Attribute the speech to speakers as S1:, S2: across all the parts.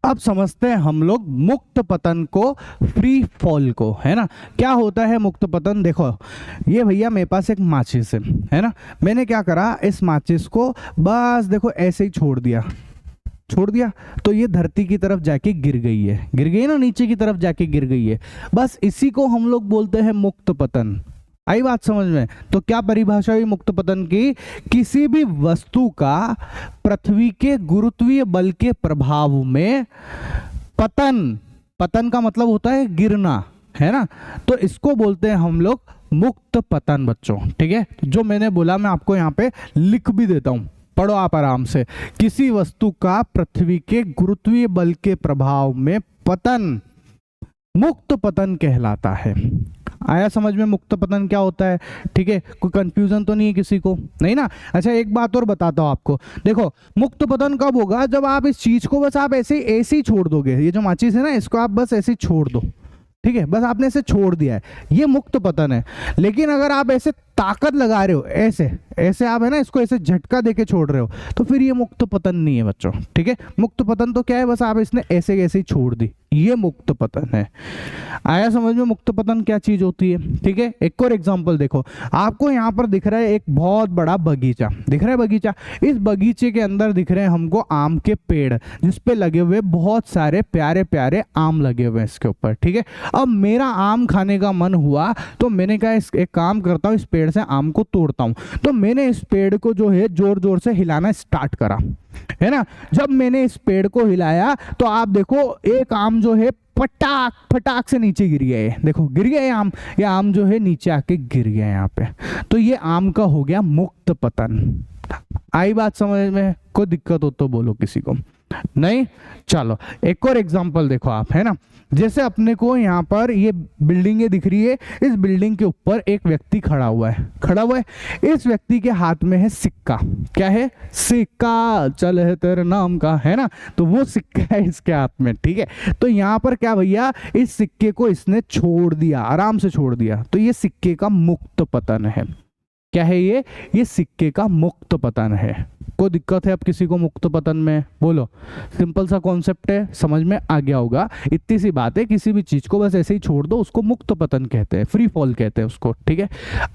S1: अब समझते हैं हम लोग मुक्त पतन को, फ्री फॉल को, है ना। क्या होता है मुक्त पतन? देखो ये भैया मेरे पास एक माचिस है ना। मैंने क्या करा, इस माचिस को बस देखो ऐसे ही छोड़ दिया, छोड़ दिया, तो ये धरती की तरफ जाके गिर गई है, गिर गई ना, नीचे की तरफ जाके गिर गई है। बस इसी को हम लोग बोलते हैं मुक्त पतन। आई बात समझ में? तो क्या परिभाषा हुई मुक्त पतन की? किसी भी वस्तु का पृथ्वी के गुरुत्वीय बल के प्रभाव में पतन, पतन का मतलब होता है गिरना, है ना। तो इसको बोलते हैं हम लोग मुक्त पतन बच्चों, ठीक है। जो मैंने बोला मैं आपको यहाँ पे लिख भी देता हूं, पढ़ो आप आराम से। किसी वस्तु का पृथ्वी के गुरुत्वीय बल के प्रभाव में पतन मुक्त पतन कहलाता है। आया समझ में मुक्त पतन क्या होता है? ठीक है, कोई कंफ्यूजन तो नहीं है किसी को? नहीं ना। अच्छा एक बात और बताता हूं आपको, देखो मुक्त पतन कब होगा? जब आप इस चीज को बस आप ऐसे ही छोड़ दोगे, ये जो माचिस है ना, इसको आप बस ऐसे ही छोड़ दो, ठीक है, बस आपने इसे छोड़ दिया है, ये मुक्त पतन है। लेकिन अगर आप ऐसे ताकत लगा रहे हो, ऐसे ऐसे आप है ना इसको ऐसे झटका देके छोड़ रहे हो, तो फिर ये मुक्त पतन नहीं है बच्चों, ठीक है। मुक्त पतन तो क्या है, बस आप इसने ऐसे ऐसे ही छोड़ दी, ये मुक्त पतन है। आया समझ में मुक्त पतन क्या चीज होती है? ठीक है, एक और एग्जांपल देखो, आपको यहाँ पर दिख रहा है एक बहुत बड़ा बगीचा, दिख रहा है बगीचा। इस बगीचे के अंदर दिख रहे हैं हमको आम के पेड़, जिसपे लगे हुए बहुत सारे प्यारे प्यारे आम लगे हुए हैं इसके ऊपर, ठीक है। अब मेरा आम खाने का मन हुआ, तो मैंने कहा एक काम करता हूँ, इस पेड़ से आम को तोड़ता हूँ। तो मैंने इस पेड़ को जो है जोर जोर से हिलाना स्टार्ट करा, है ना। जब मैंने इस पेड़ को हिलाया तो आप देखो एक आम जो है फटाक फटाक से नीचे गिर गया है, देखो गिर गया है आम, ये आम जो है नीचे आके गिर गया है यहाँ पे। तो ये आम का हो गया मुक्त पतन। आई बात समझ में? कोई दिक्कत हो तो बोलो किसी को, नहीं? चलो एक और एग्जांपल देखो आप, है ना। जैसे अपने को यहाँ पर ये बिल्डिंगें दिख रही है, इस बिल्डिंग के ऊपर एक व्यक्ति खड़ा हुआ है, खड़ा हुआ है। इस व्यक्ति के हाथ में है सिक्का, क्या है? सिक्का, चल है तेरे नाम का, है ना। तो वो सिक्का है इसके हाथ में, ठीक है। तो यहाँ पर क्या भैया, इस सिक्के को इसने छोड़ दिया, आराम से छोड़ दिया, तो ये सिक्के का मुक्त पतन है। क्या है ये सिक्के का मुक्त पतन है। कोई दिक्कत है अब किसी को मुक्त पतन में? बोलो। सिंपल सा कॉन्सेप्ट है, समझ में आ गया होगा। इतनी सी बात है, किसी भी चीज को बस ऐसे ही छोड़ दो, उसको मुक्त पतन कहते हैं, फ्री फॉल कहते हैं उसको, ठीक है।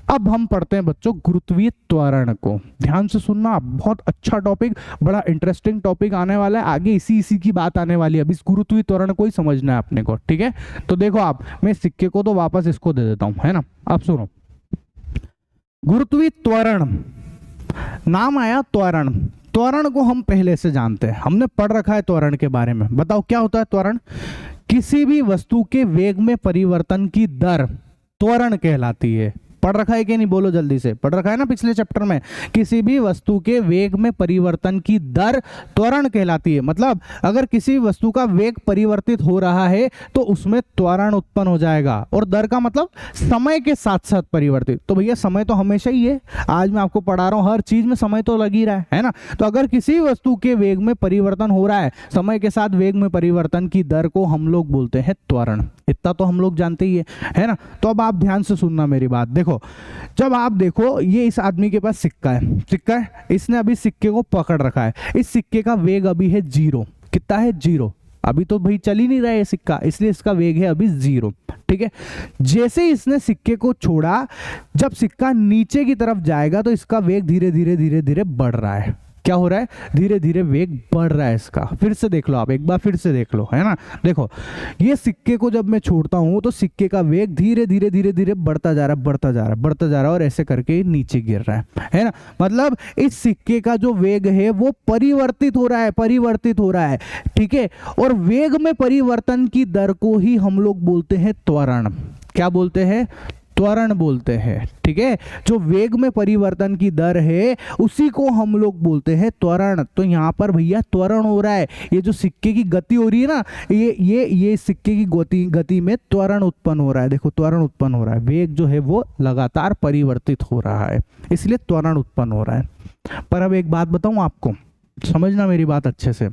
S1: अब हम पढ़ते हैं बच्चों गुरुत्वीय त्वरण को। ध्यान से सुनना, बहुत अच्छा टॉपिक, बड़ा इंटरेस्टिंग टॉपिक आने वाला है आगे, इसी की बात आने वाली है। अब इस गुरुत्वीय त्वरण को ही समझना है अपने को, ठीक है। तो देखो आप, मैं सिक्के को तो वापस इसको दे देता हूं, है ना। अब सुनो, गुरुत्वीय त्वरण, नाम आया त्वरण। त्वरण को हम पहले से जानते हैं, हमने पढ़ रखा है त्वरण के बारे में। बताओ क्या होता है त्वरण? किसी भी वस्तु के वेग में परिवर्तन की दर त्वरण कहलाती है। पढ़ रखा है कि नहीं? बोलो जल्दी से, पढ़ रखा है ना पिछले चैप्टर में। किसी भी वस्तु के वेग में परिवर्तन की दर त्वरण कहलाती है। मतलब अगर किसी वस्तु का वेग परिवर्तित हो रहा है तो उसमें त्वरण उत्पन्न हो जाएगा। और दर का मतलब समय के साथ साथ परिवर्तित। तो भैया समय तो हमेशा ही है, आज मैं आपको पढ़ा रहा हूं, हर चीज में समय तो लग ही रहा है ना। तो अगर किसी वस्तु के वेग में परिवर्तन हो रहा है, समय के साथ वेग में परिवर्तन की दर को हम लोग बोलते हैं त्वरण। इतना तो हम लोग जानते ही है ना। तो अब आप ध्यान से सुनना मेरी बात। देखो, जब आप देखो ये इस आदमी के पास सिक्का है, सिक्का है, इसने अभी सिक्के को पकड़ रखा है। इस सिक्के का वेग अभी है 0। कितना है? 0। अभी तो भाई चल ही नहीं रहा है सिक्का, इसलिए इसका वेग है अभी 0, ठीक है। जैसे ही इसने सिक्के को छोड़ा, जब सिक्का नीचे की तरफ जाएगा तो इसका वेग धीरे धीरे धीरे धीरे बढ़ रहा है। क्या हो रहा है? धीरे धीरे वेग बढ़ रहा है इसका। फिर से देख लो आप, एक बार फिर से देख लो, है ना। देखो ये सिक्के को जब मैं छोड़ता हूं तो सिक्के का वेग धीरे धीरे धीरे धीरे बढ़ता जा रहा है, बढ़ता जा रहा है, बढ़ता जा रहा है, और ऐसे करके नीचे गिर रहा है ना। मतलब इस सिक्के का जो वेग है वो परिवर्तित हो रहा है, परिवर्तित हो रहा है, ठीक है। और वेग में परिवर्तन की दर को ही हम लोग बोलते हैं त्वरण। क्या बोलते हैं? त्वरण बोलते हैं, ठीक है। जो वेग में परिवर्तन की दर है उसी को हम लोग बोलते हैं त्वरण। तो यहाँ पर भैया त्वरण हो रहा है, ये जो सिक्के की गति हो रही है ना, ये सिक्के की गति में त्वरण उत्पन्न हो रहा है। देखो त्वरण उत्पन्न हो रहा है, वेग जो है वो लगातार परिवर्तित हो रहा है, इसलिए त्वरण उत्पन्न हो रहा है। पर अब एक बात बताऊं आपको, समझना मेरी बात अच्छे से।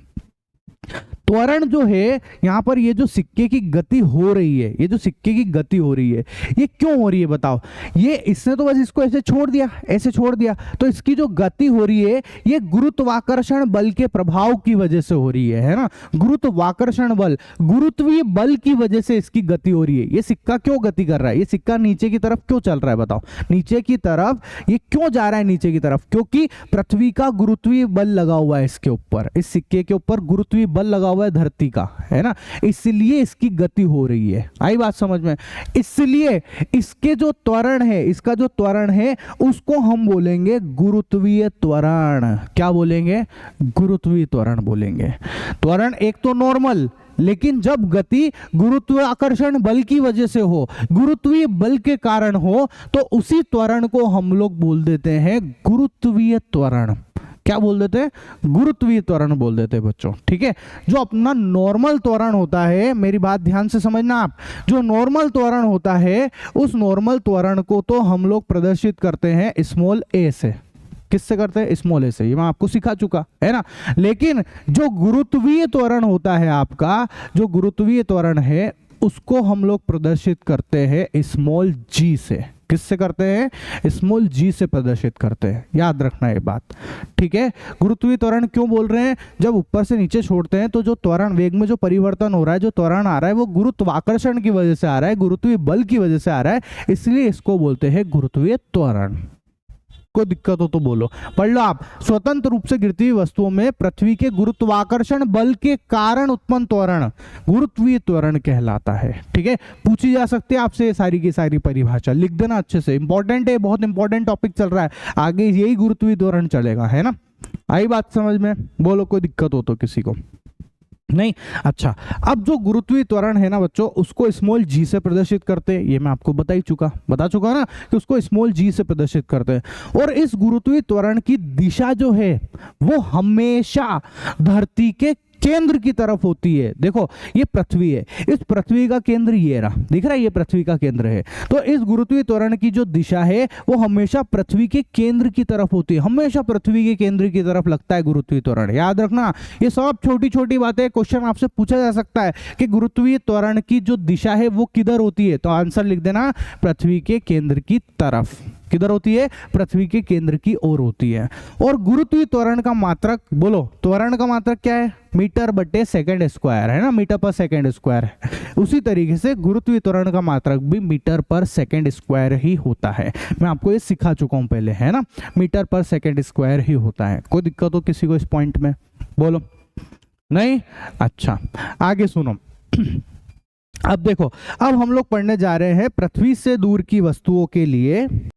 S1: त्वरण जो है यहाँ पर, ये जो सिक्के की गति हो रही है, ये जो सिक्के की गति हो रही है, ये क्यों हो रही है बताओ? ये इसने तो बस इसको ऐसे छोड़ दिया, ऐसे छोड़ दिया, तो इसकी जो गति हो रही है ये गुरुत्वाकर्षण बल के प्रभाव की वजह से हो रही है ना? गुरुत्वाकर्षण बल, गुरुत्वीय बल की वजह से इसकी गति हो रही है। ये सिक्का क्यों गति कर रहा है? ये सिक्का नीचे की तरफ क्यों चल रहा है बताओ? नीचे की तरफ ये क्यों जा रहा है नीचे की तरफ? क्योंकि पृथ्वी का गुरुत्वीय बल लगा हुआ है इसके ऊपर, इस सिक्के के ऊपर गुरुत्वीय बल लगा हुआ है धरती का, है ना? इसलिए इसकी गति हो रही है। आई बात समझ में? इसलिए इसके जो त्वरण है, इसका जो त्वरण है उसको हम बोलेंगे गुरुत्वीय त्वरण। क्या बोलेंगे? गुरुत्वीय त्वरण बोलेंगे। त्वरण एक तो नॉर्मल, लेकिन जब गति गुरुत्वाकर्षण बल की वजह से हो, गुरुत्वीय बल के कारण हो, तो उसी त्वरण को हम लोग बोल देते हैं गुरुत्वीय त्वरण। क्या बोल देते हैं? गुरुत्वीय त्वरण बोल देते हैं बच्चों, ठीक है? जो अपना नॉर्मल त्वरण होता है, मेरी बात ध्यान से समझना आप, जो नॉर्मल त्वरण होता है उस नॉर्मल त्वरण को तो हम लोग प्रदर्शित करते हैं स्मॉल ए से। किससे करते हैं? स्मॉल ए से। ये मैं आपको सिखा चुका है ना। लेकिन जो गुरुत्वीय त्वरण होता है आपका, जो गुरुत्वीय त्वरण है उसको हम लोग प्रदर्शित करते हैं स्मॉल जी से। किससे करते हैं? स्मॉल जी से प्रदर्शित करते हैं। याद रखना ये बात, ठीक है? गुरुत्वीय त्वरण क्यों बोल रहे हैं? जब ऊपर से नीचे छोड़ते हैं तो जो त्वरण, वेग में जो परिवर्तन हो रहा है, जो त्वरण आ रहा है वो गुरुत्वाकर्षण की वजह से आ रहा है, गुरुत्वीय बल की वजह से आ रहा है, इसलिए इसको बोलते हैं गुरुत्वीय त्वरण। कोई दिक्कत हो तो बोलो, पढ़ लो आप। स्वतंत्र रूप से गिरती हुई वस्तुओं में पृथ्वी के गुरुत्वाकर्षण बल के कारण उत्पन्न त्वरण गुरुत्वीय त्वरण कहलाता है, ठीक है? पूछी जा सकती है आपसे सारी की सारी परिभाषा, लिख देना अच्छे से, इंपॉर्टेंट है, बहुत इंपॉर्टेंट टॉपिक चल रहा है, आगे यही गुरुत्वीय त्वरण चलेगा, है ना? आई बात समझ में? बोलो कोई दिक्कत हो तो किसी को नहीं? अच्छा, अब जो गुरुत्वीय त्वरण है ना बच्चों, उसको स्मॉल जी से प्रदर्शित करते हैं। ये मैं आपको बता चुका ना कि उसको स्मॉल जी से प्रदर्शित करते हैं। और इस गुरुत्वीय त्वरण की दिशा जो है वो हमेशा धरती के केंद्र की तरफ होती है। देखो ये पृथ्वी है, इस पृथ्वी का केंद्र ये रहा, दिख रहा है? ये पृथ्वी का केंद्र है। तो इस गुरुत्वीय त्वरण की जो दिशा है वो हमेशा पृथ्वी के केंद्र की तरफ होती है, हमेशा पृथ्वी के केंद्र की तरफ लगता है गुरुत्वीय त्वरण। याद रखना, ये सब छोटी छोटी बातें, क्वेश्चन आपसे पूछा जा सकता है कि गुरुत्वीय त्वरण की जो दिशा है वो किधर होती है, तो आंसर लिख देना पृथ्वी के केंद्र की तरफ। किधर होती है? पृथ्वी के केंद्र की ओर होती है। और गुरुत्वीय त्वरण का मात्रक, बोलो त्वरण का मात्रक क्या है? मीटर बटे सेकंड स्क्वायर, है ना? मीटर पर सेकंड स्क्वायर है। उसी तरीके से गुरुत्वीय त्वरण का मात्रक भी मीटर पर सेकंड स्क्वायर ही होता है। मैं आपको ये सिखा चुका हूं पहले, है ना? मीटर पर सेकंड स्क्वायर ही होता है। कोई दिक्कत हो किसी को इस पॉइंट में? बोलो नहीं? अच्छा, आगे सुनो। अब देखो, अब हम लोग पढ़ने जा रहे हैं पृथ्वी से दूर की वस्तुओं के लिए